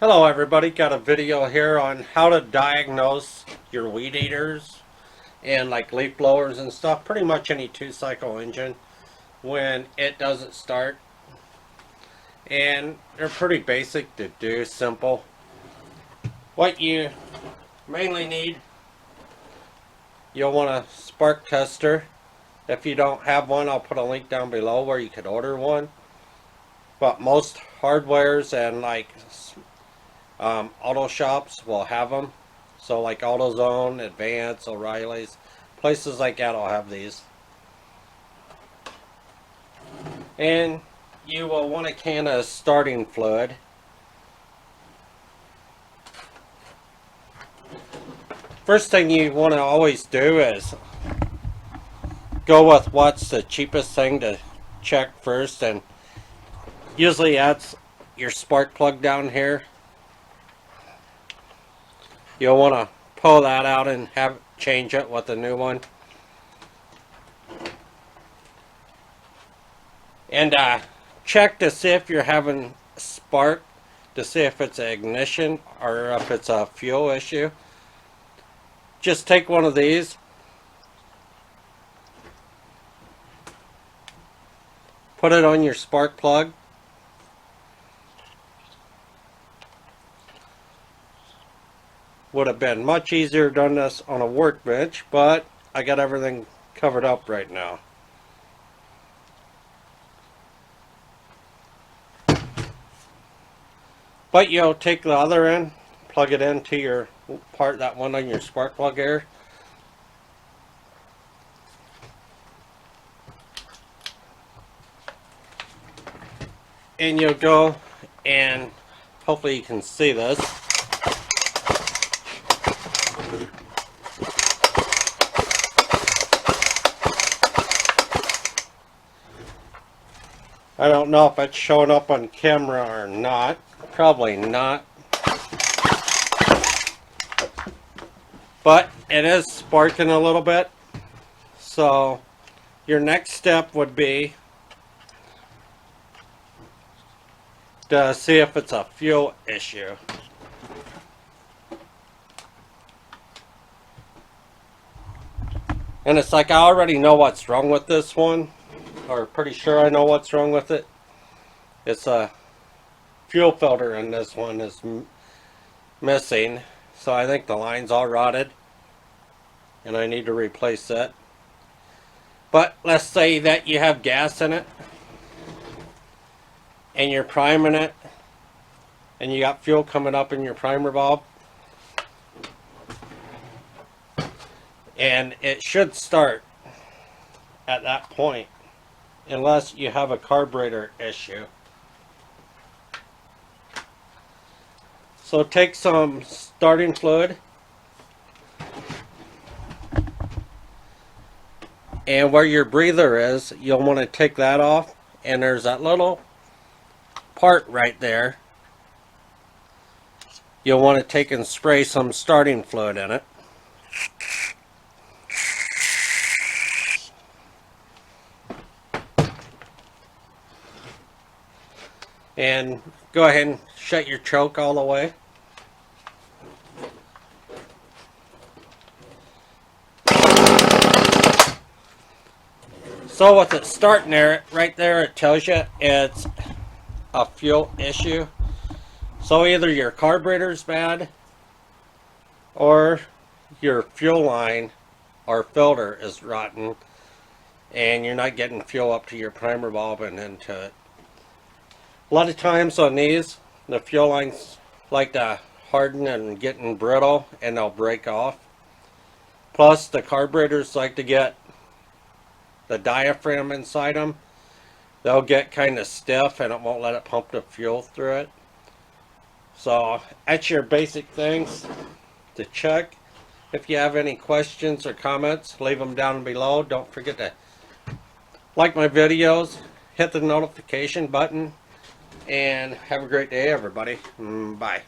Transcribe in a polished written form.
Hello everybody, got a video here on how to diagnose your weed eaters and like leaf blowers and stuff, pretty much any two-cycle engine when it doesn't start. And they're pretty basic to do, simple. What you mainly need, you'll want a spark tester. If you don't have one, I'll put a link down below where you could order one. But most hardwares and like auto shops will have them. So like AutoZone, Advance, O'Reilly's, places like that will have these. And you will want a can of starting fluid. First thing you want to always do is go with what's the cheapest thing to check first, and usually that's your spark plug down here. You'll want to pull that out and change it with a new one. And check to see if you're having spark, to see if it's an ignition or if it's a fuel issue. Just take one of these, put it on your spark plug, would have been much easier done this on a workbench, but I got everything covered up right now. But you'll take the other end, plug it into your part, that one on your spark plug here. And you'll go, and hopefully you can see this. I don't know if it's showing up on camera or not. Probably not. But it is sparking a little bit. So your next step would be to see if it's a fuel issue. And it's like I already know what's wrong with this one, or pretty sure I know what's wrong with it. It's a fuel filter in this one is missing, so I think the line's all rotted and I need to replace it. But let's say that you have gas in it and you're priming it and you got fuel coming up in your primer bulb, and it should start at that point unless you have a carburetor issue. So take some starting fluid and where your breather is, you'll want to take that off, and there's that little part right there. You'll want to take and spray some starting fluid in it. And go ahead and shut your choke all the way. So with it starting there, right there, it tells you it's a fuel issue. So either your carburetor's bad or your fuel line or filter is rotten and you're not getting fuel up to your primer bulb and into it. A lot of times on these, the fuel lines like to harden and getting brittle and they'll break off. Plus the carburetors like to get the diaphragm inside them. They'll get kind of stiff and it won't let it pump the fuel through it. So that's your basic things to check. If you have any questions or comments, leave them down below. Don't forget to like my videos, hit the notification button, and have a great day, everybody. Bye.